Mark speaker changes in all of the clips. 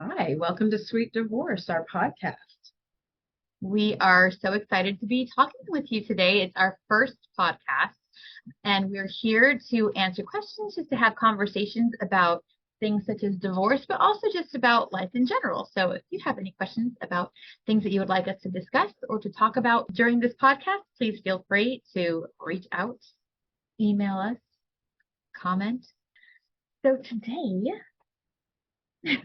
Speaker 1: Hi, welcome to Sweet Divorce, our podcast.
Speaker 2: We are so excited to be talking with you today. It's our first podcast, and we're here to answer questions, just to have conversations about things such as divorce, but also just about life in general. So if you have any questions about things that you would like us to discuss or to talk about during this podcast, please feel free to reach out, email us, comment. So today,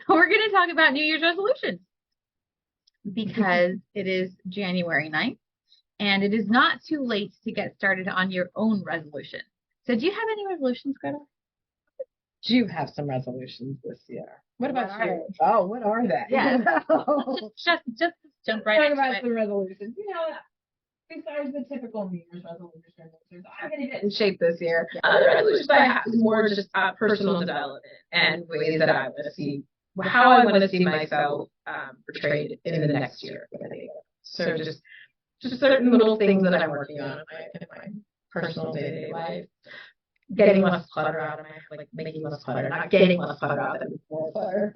Speaker 2: we're going to talk about New Year's resolutions because it is January 9th. And it is not too late to get started on your own resolution. So do you have any resolutions, Greta?
Speaker 1: Do you have some resolutions this year? What about
Speaker 2: What are
Speaker 1: you? Oh, what are they?
Speaker 2: Yeah. Just jump right
Speaker 1: Talk
Speaker 2: into
Speaker 1: about
Speaker 2: it.
Speaker 1: some resolutions. Besides the typical New Year's resolution, I'm going to get in shape this year. Other resolutions I have is more just personal development and ways that I want to see how I want to see myself portrayed in the next year. So just certain little things that I'm working on in my personal day-to-day life. Getting less clutter out of my, like making less clutter, not getting less clutter out of more clutter.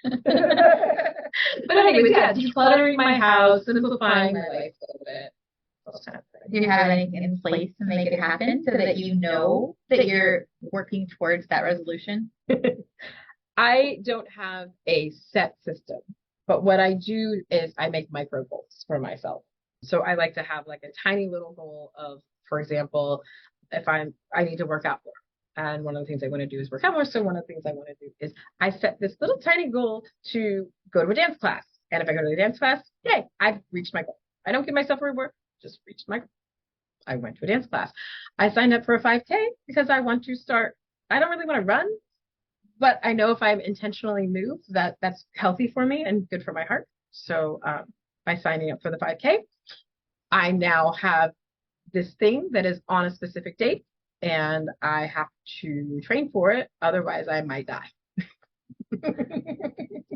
Speaker 1: But anyways, yeah, decluttering my house, simplifying my life a little bit.
Speaker 2: Do you have anything in place to make it happen so that you know that you're working towards that resolution?
Speaker 1: I don't have a set system, but what I do is I make micro goals for myself. So I like to have like a tiny little goal of, for example, if I need to work out more. And one of the things I want to do is work out more. So one of the things I want to do is I set this little tiny goal to go to a dance class. And if I go to the dance class, yay, I've reached my goal. I don't give myself a reward, just reached my goal. I went to a dance class. I signed up for a 5K because I want to start. I don't really want to run, but I know if I'm intentionally moved, that's healthy for me and good for my heart. So by signing up for the 5K, I now have this thing that is on a specific date and I have to train for it. Otherwise, I might die.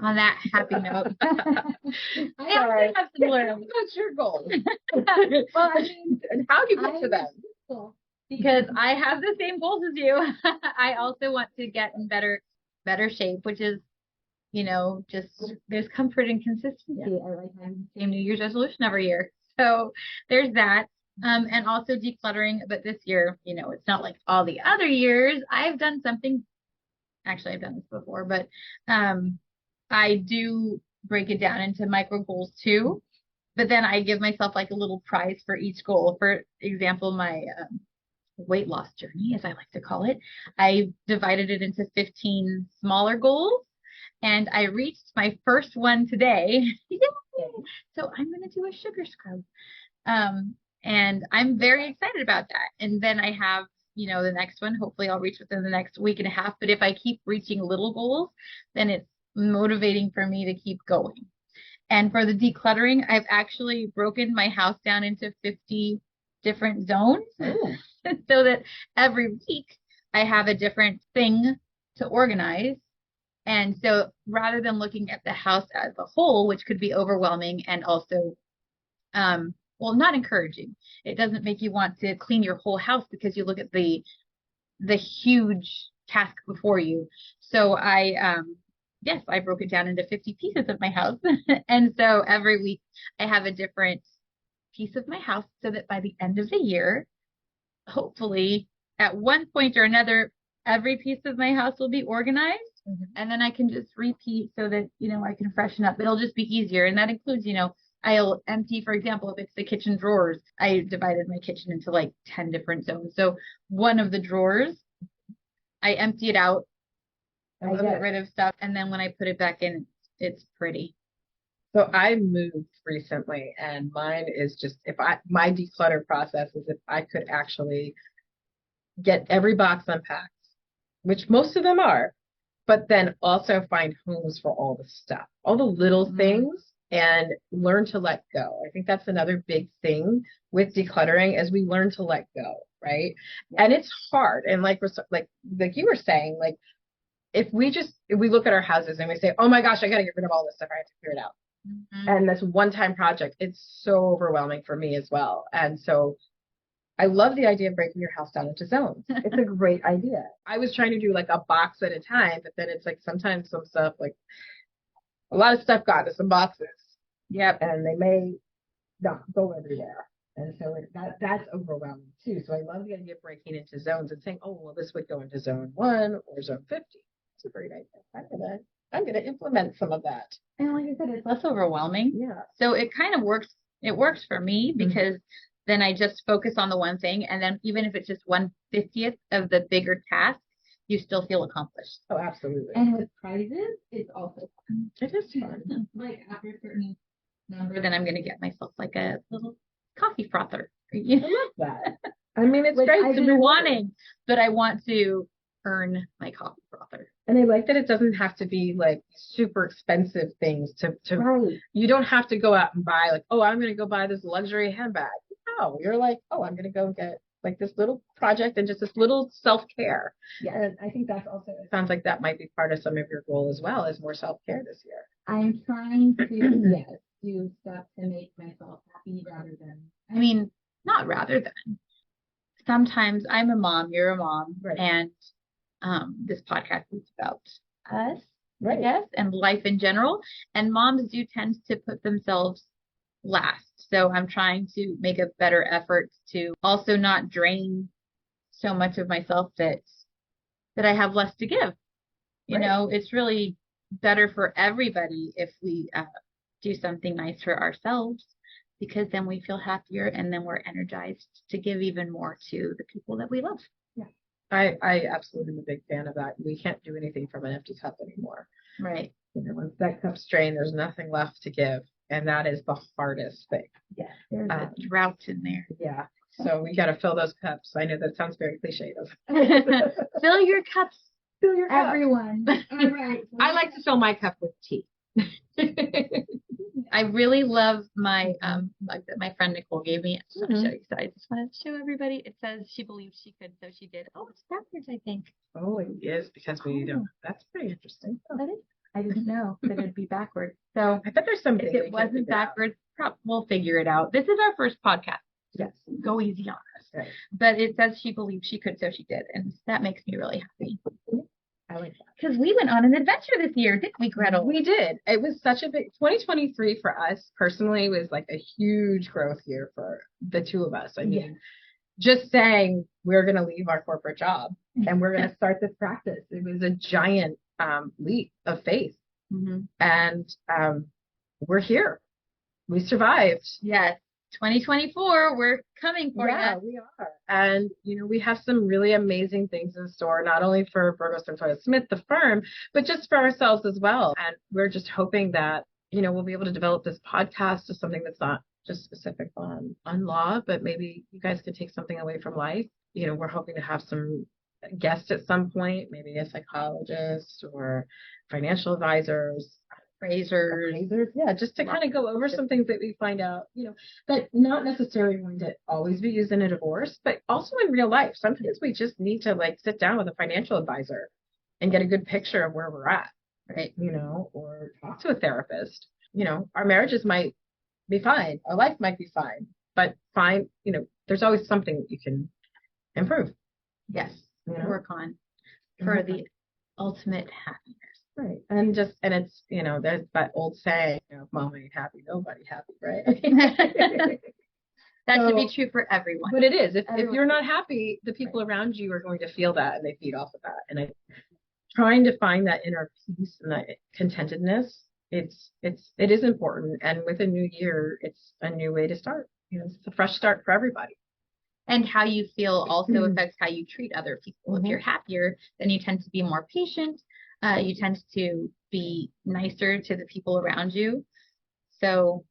Speaker 2: On that happy note, I also have similar.
Speaker 1: What's your goal? Well, I mean, and how do you get to them?
Speaker 2: Because I have the same goals as you. I also want to get in better shape, which is, just there's comfort and consistency. I like having the same New Year's resolution every year. So there's that. And also decluttering. But this year, it's not like all the other years. I've done something. Actually, I've done this before, but I do break it down into micro goals too. But then I give myself like a little prize for each goal. For example, my weight loss journey, as I like to call it, I divided it into 15 smaller goals. And I reached my first one today. Yay! So I'm going to do a sugar scrub. And I'm very excited about that. And then I have, the next one. Hopefully I'll reach within the next week and a half. But if I keep reaching little goals, then it's motivating for me to keep going. And for the decluttering, I've actually broken my house down into 50 different zones so that every week I have a different thing to organize. And so rather than looking at the house as a whole, which could be overwhelming and also, not encouraging. It doesn't make you want to clean your whole house because you look at the huge task before you. So yes, I broke it down into 50 pieces of my house. And so every week I have a different piece of my house so that by the end of the year, hopefully at one point or another, every piece of my house will be organized. And then I can just repeat so that, I can freshen up. It'll just be easier. And that includes, I'll empty, for example, if it's the kitchen drawers, I divided my kitchen into like 10 different zones. So one of the drawers, I empty it out, I get rid of stuff, and then when I put it back in, it's pretty.
Speaker 1: So I moved recently, and mine is just my declutter process is if I could actually get every box unpacked, which most of them are, but then also find homes for all the stuff, all the little things, and learn to let go. I think that's another big thing with decluttering is we learn to let go, right? And it's hard. And like you were saying, like if we look at our houses and we say, oh my gosh, I got to get rid of all this stuff, I have to clear it out. And this one-time project, it's so overwhelming for me as well. And so I love the idea of breaking your house down into zones. It's a great idea. I was trying to do like a box at a time, but then it's like sometimes some stuff like a lot of stuff got into some boxes,
Speaker 2: Yep.
Speaker 1: and they may not go everywhere. And so that's overwhelming too. So I love the idea of breaking into zones and saying, oh, well, this would go into zone 1 or zone 50. It's a great idea. I'm gonna implement some of that.
Speaker 2: And like I said, it's less overwhelming.
Speaker 1: Yeah.
Speaker 2: So it kind of works. It works for me because then I just focus on the one thing, and then even if it's just 1/50th of the bigger task, you still feel accomplished.
Speaker 1: Oh, absolutely.
Speaker 2: And with prizes, it's also fun.
Speaker 1: It is fun.
Speaker 2: Like after a certain number, then I'm gonna get myself like a little coffee frother.
Speaker 1: I love that. I mean, it's
Speaker 2: Which
Speaker 1: great
Speaker 2: I've
Speaker 1: to
Speaker 2: been
Speaker 1: reward.
Speaker 2: wanting, but I want to earn my coffee frother.
Speaker 1: And I like that it doesn't have to be like super expensive things to
Speaker 2: Right.
Speaker 1: you don't have to go out and buy like, oh, I'm gonna go buy this luxury handbag. No, you're like, oh, I'm gonna go get like this little project and just this little self-care.
Speaker 2: Yes.
Speaker 1: And I think that's also, it sounds like that might be part of some of your goal as well, is more self-care this year.
Speaker 2: I'm trying to, yes, do stuff to make myself happy rather than, I mean, not rather than. Sometimes I'm a mom, you're a mom,
Speaker 1: Right.
Speaker 2: and this podcast is about us,
Speaker 1: Right.
Speaker 2: I guess, and life in general. And moms do tend to put themselves last. So I'm trying to make a better effort to also not drain so much of myself that I have less to give. You
Speaker 1: Right.
Speaker 2: know, it's really better for everybody if we do something nice for ourselves, because then we feel happier and then we're energized to give even more to the people that we love.
Speaker 1: Yeah. I absolutely am a big fan of that. We can't do anything from an empty cup anymore.
Speaker 2: Right.
Speaker 1: You know, once that cup's drained, there's nothing left to give. And that is the hardest thing.
Speaker 2: Yeah. There's a drought in there.
Speaker 1: Yeah. So we got to fill those cups. I know that sounds very cliche.
Speaker 2: Fill your cups.
Speaker 1: Fill your cup.
Speaker 2: Everyone. All right.
Speaker 1: I like to fill my cup with tea.
Speaker 2: I really love my mug that my friend Nicole gave me. I just want to show you. So I just want to show everybody. It says she believed she could, so she did. Oh, it's backwards, I think.
Speaker 1: Oh, it is because we don't. That's pretty interesting.
Speaker 2: Oh. That is. I didn't know that it'd be backwards. So
Speaker 1: I bet there's something.
Speaker 2: If it wasn't backwards, we'll figure it out. This is our first podcast.
Speaker 1: Yes.
Speaker 2: Go easy on us.
Speaker 1: Right.
Speaker 2: But it says she believed she could, so she did. And that makes me really happy.
Speaker 1: I like that.
Speaker 2: Because we went on an adventure this year, didn't we, Gretel?
Speaker 1: We did. It was such a big 2023 for us personally was like a huge growth year for the two of us. I mean, just saying we're going to leave our corporate job and we're going to start this practice. It was a giant leap of faith. And we're here. We survived.
Speaker 2: Yes. 2024, we're coming for you.
Speaker 1: Yeah, we are. And, you know, we have some really amazing things in store, not only for Burgos & Smith, the firm, but just for ourselves as well. And we're just hoping that, you know, we'll be able to develop this podcast to something that's not just specific on law, but maybe you guys could take something away from life. You know, we're hoping to have some guests at some point, maybe a psychologist or financial advisors, appraisers, yeah, just to kind of go over some things that we find out, you know, that not necessarily going to always be used in a divorce, but also in real life. Sometimes we just need to like sit down with a financial advisor and get a good picture of where we're at, right? You know, or talk to a therapist. You know, our marriages might be fine, our life might be fine, but fine, you know, there's always something that you can improve.
Speaker 2: Yes,
Speaker 1: you know?
Speaker 2: Work on for the ultimate happiness.
Speaker 1: Right. And it's, you know, there's that old saying, you know, if mom ain't happy, nobody happy, right?
Speaker 2: That should be true for everyone.
Speaker 1: But it is. If you're not happy, the people around you are going to feel that and they feed off of that. And trying to find that inner peace and that contentedness, it is important. And with a new year, it's a new way to start. You know, it's a fresh start for everybody.
Speaker 2: And how you feel also affects how you treat other people. If you're happier, then you tend to be more patient. You tend to be nicer to the people around you. So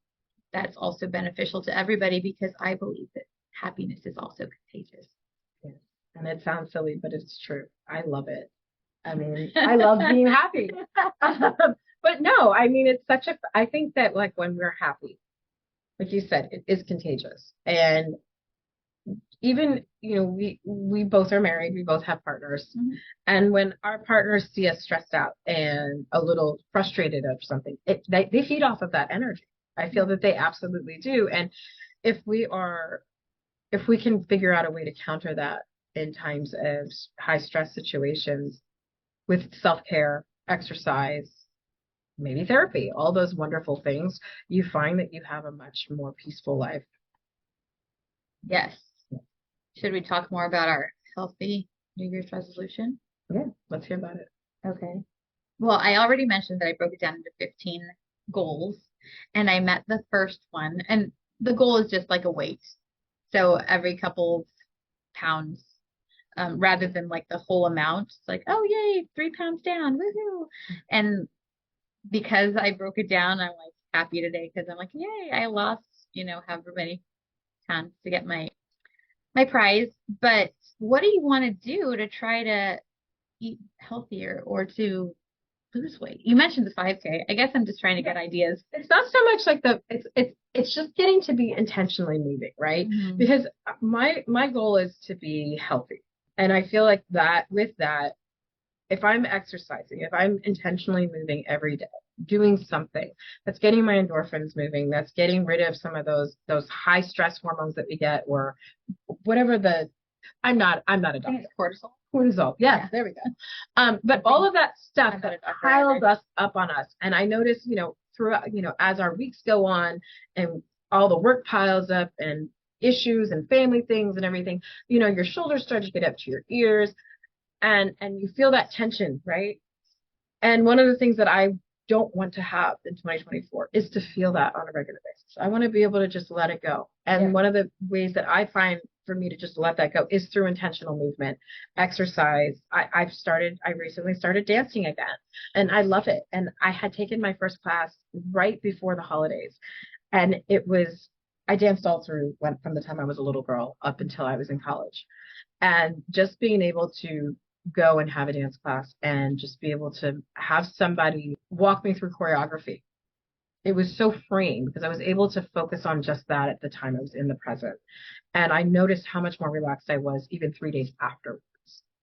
Speaker 2: that's also beneficial to everybody, because I believe that happiness is also contagious.
Speaker 1: Yes. And it sounds silly, but it's true. I love it. I mean, I love being happy. But no, I mean, I think that like when we're happy, like you said, it is contagious. And even, you know, we both are married, we both have partners. And when our partners see us stressed out and a little frustrated of something, they feed off of that energy. I feel that they absolutely do. And if we can figure out a way to counter that in times of high stress situations with self-care, exercise, maybe therapy, all those wonderful things, you find that you have a much more peaceful life.
Speaker 2: Yes. Should we talk more about our healthy New Year's resolution?
Speaker 1: Yeah, let's hear about it.
Speaker 2: Okay. Well, I already mentioned that I broke it down into 15 goals, and I met the first one. And the goal is just like a weight. So every couple of pounds, rather than like the whole amount, it's like, oh, yay, 3 pounds down, woohoo. And because I broke it down, I'm like happy today because I'm like, yay, I lost, however many pounds to get my prize. But what do you want to do to try to eat healthier or to lose weight? You mentioned the 5K. I guess I'm just trying to get ideas.
Speaker 1: It's not so much like it's just getting to be intentionally moving, right?
Speaker 2: Mm-hmm.
Speaker 1: Because my goal is to be healthy. And I feel like that with that, if I'm exercising, if I'm intentionally moving every day, doing something that's getting my endorphins moving, that's getting rid of some of those high stress hormones that we get, or whatever I'm not a
Speaker 2: I think
Speaker 1: doctor.
Speaker 2: it's cortisol.
Speaker 1: Cortisol. Yes,
Speaker 2: Yeah.
Speaker 1: there we go. But all of that stuff
Speaker 2: I'm not a
Speaker 1: that
Speaker 2: doctor
Speaker 1: piles
Speaker 2: either.
Speaker 1: us up on us. And I notice, throughout, as our weeks go on and all the work piles up and issues and family things and everything, your shoulders start to get up to your ears and you feel that tension, right? And one of the things that I don't want to have in 2024 is to feel that on a regular basis. I want to be able to just let it go. And one of the ways that I find for me to just let that go is through intentional movement, exercise. I recently started dancing again, and I love it. And I had taken my first class right before the holidays, and I danced all through from the time I was a little girl up until I was in college. And just being able to go and have a dance class and just be able to have somebody walk me through choreography. It was so freeing because I was able to focus on just that at the time I was in the present. And I noticed how much more relaxed I was even 3 days afterwards,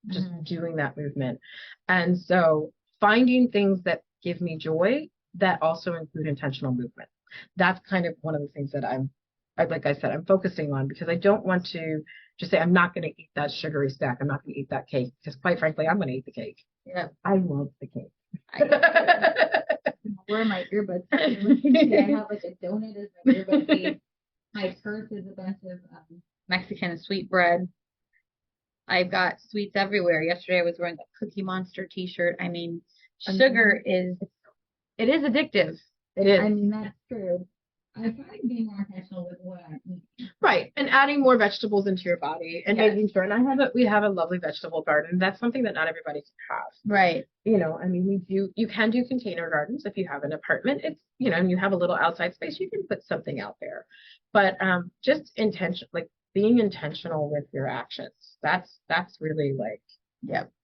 Speaker 1: just doing that movement. And so finding things that give me joy that also include intentional movement. That's kind of one of the things that like I said, I'm focusing on because I don't want to just say, I'm not going to eat that sugary snack. I'm not going to eat that cake because quite frankly, I'm going to eat the cake.
Speaker 2: Yeah.
Speaker 1: I love the cake.
Speaker 2: Where are my earbuds? I have like a donut as my earbud case. My purse is a bunch of Mexican sweet bread. I've got sweets everywhere. Yesterday I was wearing a Cookie Monster t-shirt. I mean, sugar is addictive.
Speaker 1: It is.
Speaker 2: I mean, that's true. I'm trying to be more intentional with what I eat.
Speaker 1: Right. And adding more vegetables into your body and making sure. And we have a lovely vegetable garden. That's something that not everybody can have.
Speaker 2: Right.
Speaker 1: I mean, you can do container gardens if you have an apartment. It's, and you have a little outside space, you can put something out there. But just like being intentional with your actions. That's really like,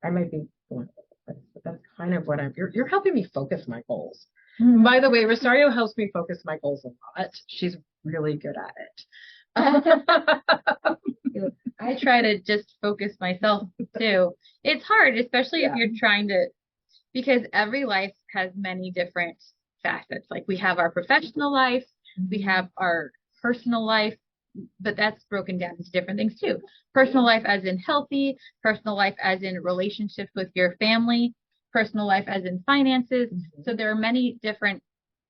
Speaker 1: I might be going, but that's kind of what you're helping me focus my goals. Mm-hmm. By the way, Rosario helps me focus my goals a lot. She's really good at
Speaker 2: it. I try to just focus myself too. It's hard, especially if you're trying to, because every life has many different facets. Like we have our professional life, we have our personal life, but that's broken down into different things too. Personal life as in healthy, personal life as in relationships with your family, personal life as in finances. So there are many different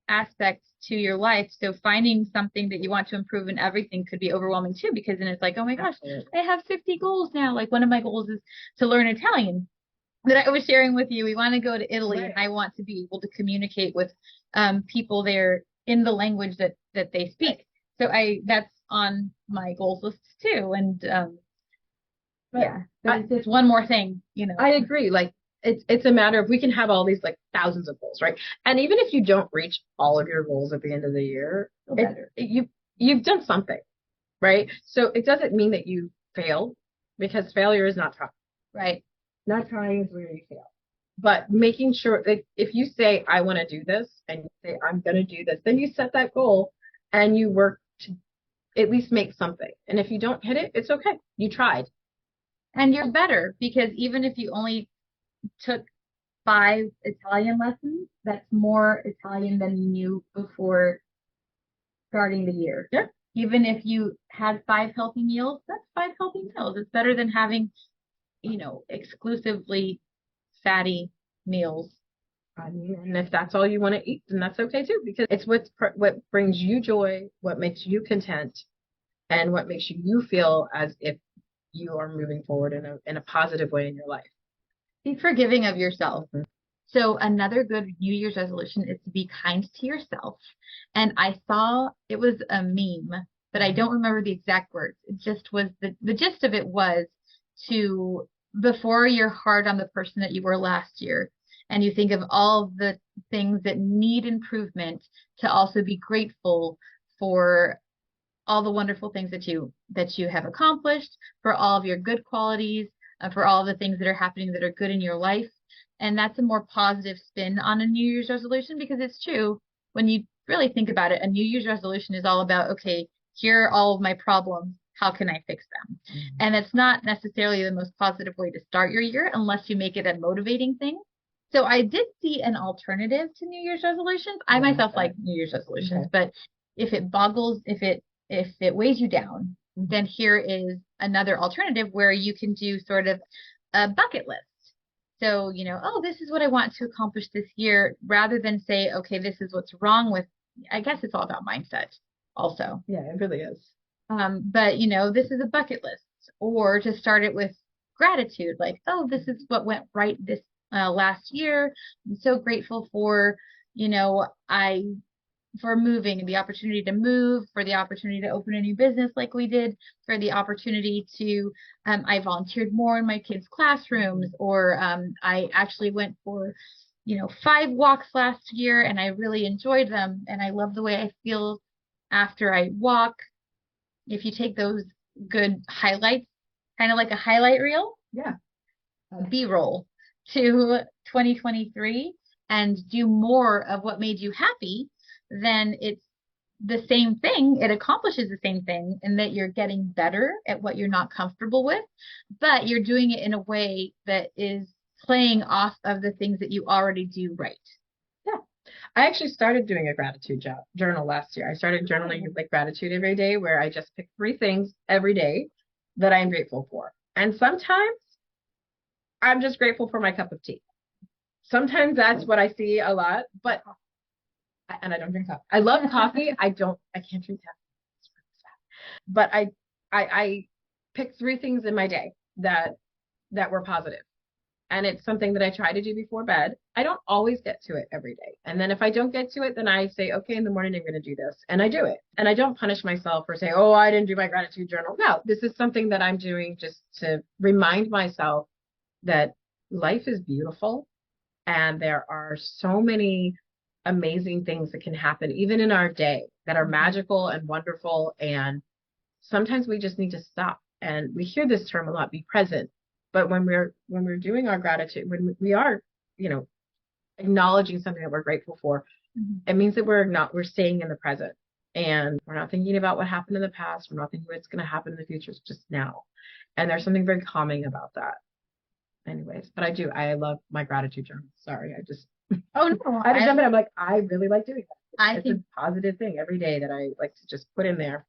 Speaker 2: aspects to your life. So finding something that you want to improve in everything could be overwhelming too, because then it's like, oh my gosh, I have 50 goals now. Like one of my goals is to learn Italian that I was sharing with you. We want to go to Italy and I want to be able to communicate with people there in the language that they speak. So that's on my goals list too. And but it's one more thing,
Speaker 1: I agree. Like it's a matter of we can have all these like thousands of goals, right? And even if you don't reach all of your goals at the end of the year, you've done something, right? So it doesn't mean that you failed because failure is not trying.
Speaker 2: Right.
Speaker 1: Not trying is where you fail. But making sure that if you say, I want to do this, and you say, I'm going to do this, then you set that goal and you work to at least make something. And if you don't hit it, it's okay. You tried.
Speaker 2: And you're better because even if you only took 5 Italian lessons, that's more Italian than you knew before starting the year.
Speaker 1: Yeah.
Speaker 2: Even if you had 5 healthy meals, that's 5 healthy meals. It's better than having, exclusively fatty meals
Speaker 1: I mean, and if that's all you want to eat, then that's okay too, because it's what brings you joy, what makes you content, and what makes you feel as if you are moving forward in a positive way in your life.
Speaker 2: Be forgiving of yourself.
Speaker 1: Mhm.
Speaker 2: So another good New Year's resolution is to be kind to yourself. And I saw it was a meme, but I don't remember the exact words. It just was the gist of it was to before you're hard on the person that you were last year and you think of all the things that need improvement, to also be grateful for all the wonderful things that you have accomplished, for all of your good qualities, for all the things that are happening that are good in your life. And that's a more positive spin on a New Year's resolution, because it's true. When you really think about it, a New Year's resolution is all about, okay, here are all of my problems. How can I fix them? Mm-hmm. And it's not necessarily the most positive way to start your year unless you make it a motivating thing. So I did see an alternative to New Year's resolutions. I myself like New Year's resolutions, but if it weighs you down, then here is another alternative where you can do sort of a bucket list. So, oh, this is what I want to accomplish this year, rather than say, okay, this is what's wrong with, I guess it's all about mindset also.
Speaker 1: Yeah, it really is.
Speaker 2: But, this is a bucket list. Or to start it with gratitude, like, oh, this is what went right this last year. I'm so grateful for, for moving, the opportunity to move, for the opportunity to open a new business like we did, for the opportunity to, I volunteered more in my kids' classrooms, or I actually went for, 5 walks last year and I really enjoyed them. And I love the way I feel after I walk. If you take those good highlights, kind of like a highlight reel,
Speaker 1: yeah,
Speaker 2: a B-roll to 2023, and do more of what made you happy, then it's the same thing. It accomplishes the same thing in that you're getting better at what you're not comfortable with, but you're doing it in a way that is playing off of the things that you already do right.
Speaker 1: Yeah. I actually started doing a gratitude journal last year. I started journaling like gratitude every day, where I just pick 3 things every day that I'm grateful for. And sometimes I'm just grateful for my cup of tea. Sometimes that's what I see a lot, and I don't drink coffee. I love coffee. I can't drink coffee. But I pick 3 things in my day that were positive. And it's something that I try to do before bed. I don't always get to it every day. And then if I don't get to it, then I say, okay, in the morning, I'm going to do this. And I do it. And I don't punish myself for saying, oh, I didn't do my gratitude journal. No, this is something that I'm doing just to remind myself that life is beautiful. And there are so many amazing things that can happen, even in our day, that are magical and wonderful. And sometimes we just need to stop. And we hear this term a lot, be present. But when we're doing our gratitude, when we are, acknowledging something that we're grateful for, it means that we're staying in the present, and we're not thinking about what happened in the past. We're not thinking what's going to happen in the future. It's just now. And there's something very calming about that. Anyways, but I love my gratitude journal. Sorry, I just
Speaker 2: oh no,
Speaker 1: I jump in. I'm like, I really like doing that. It's
Speaker 2: think
Speaker 1: a positive thing every day that I like to just put in there.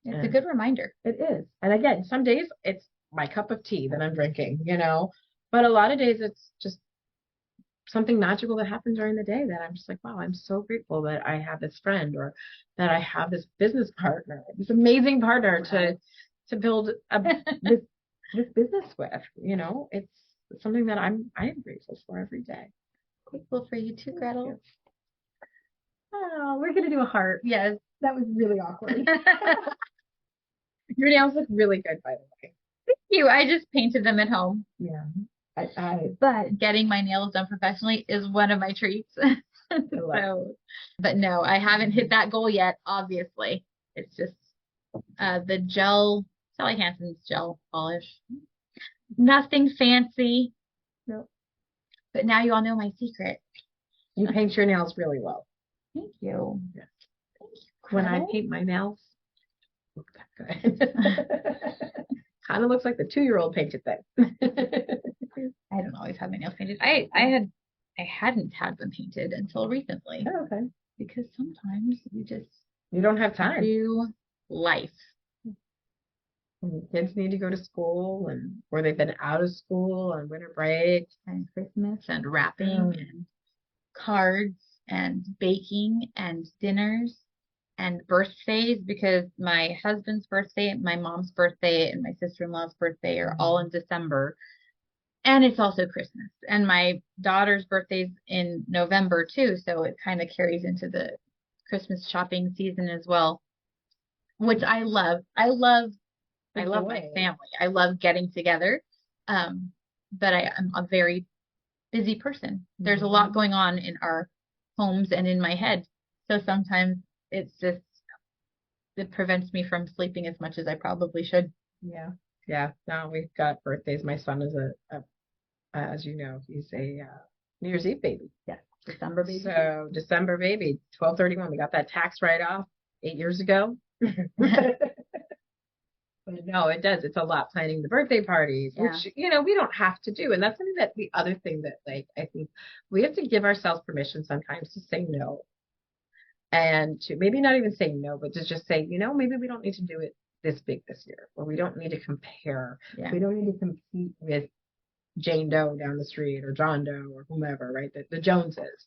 Speaker 2: It's a good reminder.
Speaker 1: It is. And again, some days it's my cup of tea that I'm drinking, but a lot of days it's just something magical that happened during the day that I'm just like, wow, I'm so grateful that I have this friend, or that I have this business partner, this amazing partner to build this business with. It's something that I am grateful for every day.
Speaker 2: Grateful for you too, Gretel.
Speaker 1: Oh, we're gonna do a heart.
Speaker 2: Yes, that was really awkward.
Speaker 1: Your nails look really good, by the way.
Speaker 2: Thank you. I just painted them at home.
Speaker 1: Yeah.
Speaker 2: But getting my nails done professionally is one of my treats. But no, I haven't hit that goal yet, obviously. It's just the gel, Sally Hansen's gel polish. Nothing fancy.
Speaker 1: Nope.
Speaker 2: But now you all know my secret.
Speaker 1: You paint your nails really well.
Speaker 2: Thank you.
Speaker 1: Yes. Thank you. When I paint my nails, look that good. Kind of looks like the 2-year-old painted them.
Speaker 2: I don't always have my nails painted. I hadn't had them painted until recently.
Speaker 1: Oh, okay.
Speaker 2: Because sometimes you
Speaker 1: don't have time.
Speaker 2: Do life.
Speaker 1: And kids need to go to school and or they've been out of school on winter break.
Speaker 2: And Christmas and wrapping and cards and baking and dinners and birthdays because my husband's birthday, my mom's birthday, and my sister-in-law's birthday are all in December. And it's also Christmas. And my daughter's birthday's in November too, so it kind of carries into the Christmas shopping season as well, which I love. I
Speaker 1: The
Speaker 2: love my
Speaker 1: joy.
Speaker 2: family. I love getting together. But I'm a very busy person. There's a lot going on in our homes and in my head. So sometimes it prevents me from sleeping as much as I probably should.
Speaker 1: Yeah. Yeah. Now we've got birthdays. My son is as you know, he's a New Year's Eve baby.
Speaker 2: Yeah. December baby.
Speaker 1: So December baby, 12/31. We got that tax write-off 8 years ago. But no, it does. It's a lot planning the birthday parties, which, we don't have to do. And that's something that the other thing that, like, I think we have to give ourselves permission sometimes to say no and to maybe not even say no, but to just say, maybe we don't need to do it this big this year, or we don't need to compare.
Speaker 2: Yeah.
Speaker 1: We don't need to compete with Jane Doe down the street or John Doe or whomever, right? The Joneses.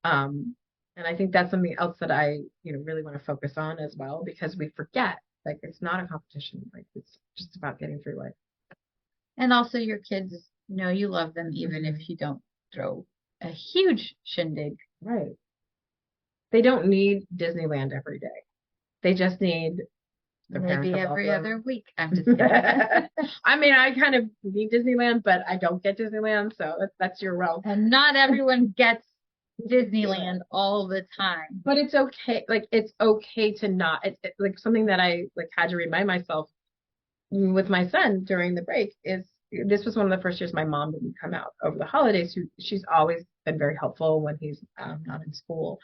Speaker 1: And I think that's something else that I, really want to focus on as well, because we forget, like, it's not a competition. Like, it's just about getting through life.
Speaker 2: And also your kids know you love them even if you don't throw a huge shindig.
Speaker 1: Right. They don't need Disneyland every day. They just need their parents
Speaker 2: Maybe
Speaker 1: to love
Speaker 2: every
Speaker 1: them.
Speaker 2: other week. I'm just kidding.
Speaker 1: I mean, I kind of need Disneyland, but I don't get Disneyland, so that's your realm.
Speaker 2: And not everyone gets Disneyland all the time.
Speaker 1: But it's okay. Like, it's okay to not. It's like something that I like had to remind myself with my son during the break is this was one of the first years my mom didn't come out over the holidays. She's always been very helpful when he's not in school.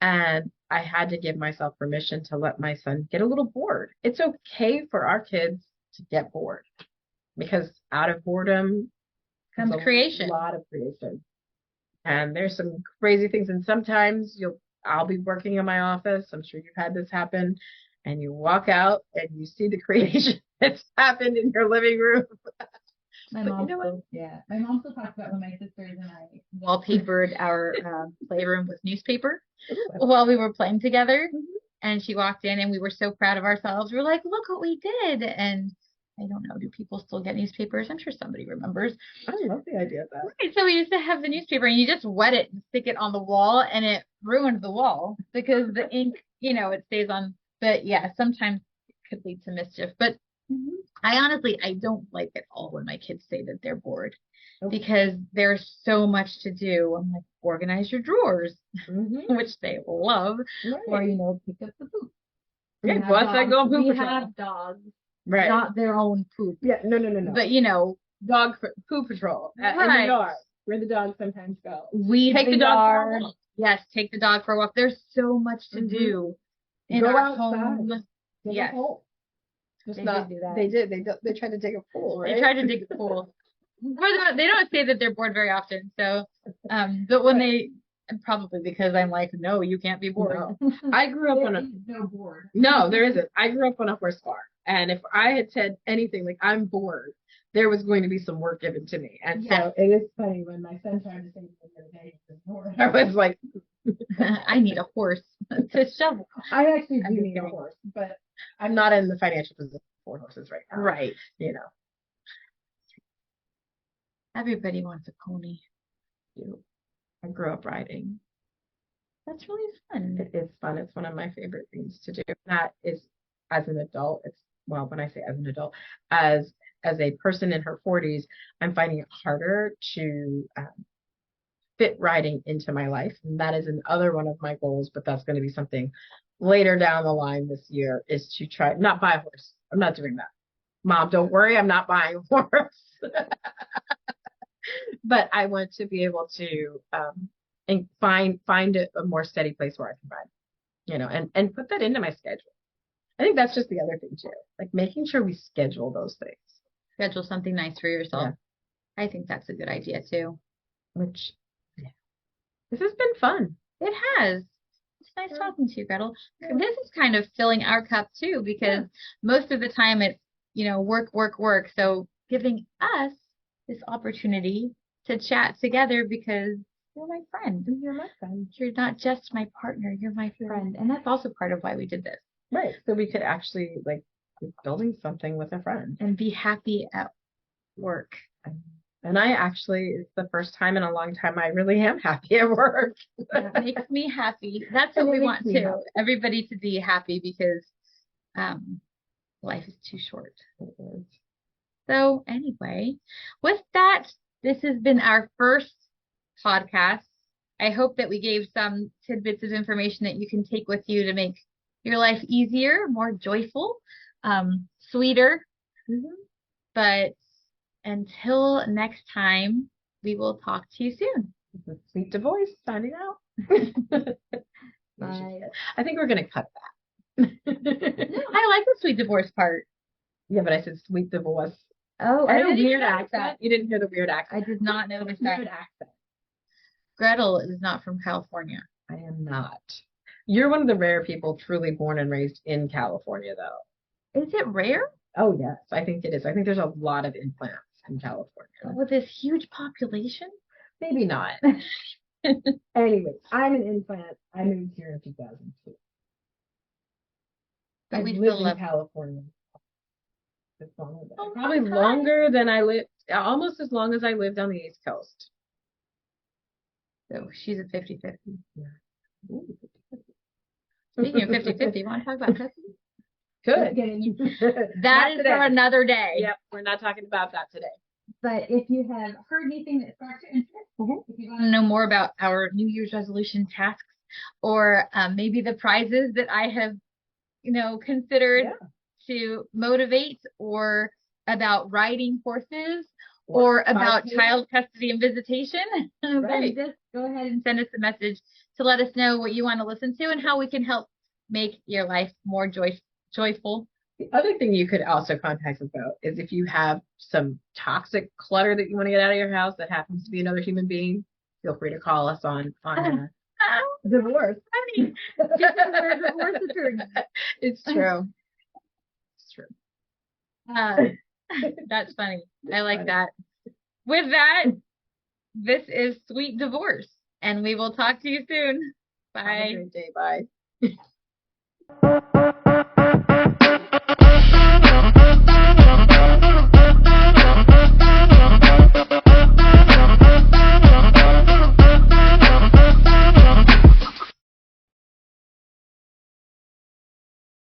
Speaker 1: And I had to give myself permission to let my son get a little bored. It's okay for our kids to get bored because out of boredom
Speaker 2: comes creation.
Speaker 1: A lot of creation. And there's some crazy things. And sometimes I'll be working in my office. I'm sure you've had this happen. And you walk out and you see the creation that's happened in your living room.
Speaker 2: My mom still talks about when my sisters and I wallpapered our playroom with newspaper while we were playing together. And she walked in and we were so proud of ourselves. We were like, look what we did. And I don't know, do people still get newspapers? I'm sure somebody remembers.
Speaker 1: I love the idea of that.
Speaker 2: Right, so we used to have the newspaper and you just wet it and stick it on the wall and it ruined the wall because the ink, it stays on. But yeah, sometimes it could lead to mischief. But I don't like it all when my kids say that they're bored because there's so much to do. I'm like, organize your drawers, which they love, or pick up the poop.
Speaker 1: Yeah, what's that going poop?
Speaker 2: We have dogs,
Speaker 1: right?
Speaker 2: Not their own poop.
Speaker 1: Yeah, no.
Speaker 2: But
Speaker 1: dog poop patrol in the yard where the dogs sometimes go.
Speaker 2: We take the dog for a walk. Yes, take the dog for a walk. There's so much to do in
Speaker 1: go
Speaker 2: our
Speaker 1: outside.
Speaker 2: home.
Speaker 1: Yes.
Speaker 2: They
Speaker 1: not,
Speaker 2: do that.
Speaker 1: They did. They tried to dig a pool, right?
Speaker 2: They tried to dig a pool. They don't say that they're bored very often. So, but when they, probably because I'm like, no, you can't be bored.
Speaker 1: No. I grew up on a
Speaker 2: no bored.
Speaker 1: No, there isn't. I grew up on a horse farm, and if I had said anything like I'm bored, there was going to be some work given to me. And so it is funny when my son tried to say the other day he was bored. I was like,
Speaker 2: I need a horse to shovel.
Speaker 1: I actually do need a horse, but I'm not in the financial position for horses right now.
Speaker 2: Right.
Speaker 1: Everybody wants a pony. I grew up riding.
Speaker 2: That's really fun.
Speaker 1: It is fun. It's one of my favorite things to do. That is, as an adult, when I say as an adult, as a person in her 40s, I'm finding it harder to fit riding into my life. And that is another one of my goals, but that's going to be something later down the line this year, is to try not buy a horse. I'm not doing that. Mom, don't worry, I'm not buying a horse. But I want to be able to and find a more steady place where I can ride, and put that into my schedule. I think that's just the other thing too, like making sure we schedule those things.
Speaker 2: Schedule something nice for yourself. Yeah. I think that's a good idea too.
Speaker 1: This has been fun.
Speaker 2: It has. It's nice talking to you, Gretel. This is kind of filling our cup too, because most of the time it's work, work, work. So giving us this opportunity to chat together because you're my friend.
Speaker 1: You're my friend.
Speaker 2: You're not just my partner, you're my friend. And that's also part of why we did this.
Speaker 1: Right. So we could actually like building something with a friend
Speaker 2: and be happy at work.
Speaker 1: And I actually, it's the first time in a long time I really am happy at work.
Speaker 2: That makes me happy. That's what we want too. Happy. Everybody to be happy because life is too short. So anyway, with that, this has been our first podcast. I hope that we gave some tidbits of information that you can take with you to make your life easier, more joyful, sweeter. But until next time, we will talk to you soon.
Speaker 1: Sweet Divorce signing out. Bye. I think we're going to cut that.
Speaker 2: No, I like the Sweet Divorce part.
Speaker 1: Yeah, but I said Sweet Divorce.
Speaker 2: Oh,
Speaker 1: I had a weird accent. You didn't hear the weird accent.
Speaker 2: I did not notice that. Weird accent. Gretel is not from California.
Speaker 1: I am not. You're one of the rare people truly born and raised in California, though.
Speaker 2: Is it rare?
Speaker 1: Oh, yes. I think it is. I think there's a lot of implants in California.
Speaker 2: With this huge population?
Speaker 1: Maybe not. Anyways, I'm an implant. I moved here in 2002.
Speaker 2: But
Speaker 1: I've
Speaker 2: we
Speaker 1: lived
Speaker 2: still
Speaker 1: in California. Probably longer than I lived, almost as long as I lived on the East Coast.
Speaker 2: So she's a 50-50.
Speaker 1: Yeah. Ooh, 50-50.
Speaker 2: Speaking of 50-50, you want to talk about custody?
Speaker 1: Good.
Speaker 2: That is for another day.
Speaker 1: Yep, we're not talking about that today.
Speaker 2: But if you have heard anything that sparks your interest, if you want to know more about our New Year's resolution tasks, or maybe the prizes that I have, considered to motivate, or about riding horses, or about child custody and visitation, then just go ahead and send us a message to let us know what you want to listen to and how we can help make your life more joyful.
Speaker 1: The other thing you could also contact us about is if you have some toxic clutter that you want to get out of your house that happens to be another human being, feel free to call us on divorce.
Speaker 2: I mean, divorce attorney.
Speaker 1: It's true. It's true.
Speaker 2: That's funny. I like that. With that, this is Sweet Divorce, and we will talk to you soon. Bye.
Speaker 1: Have a great day. Bye.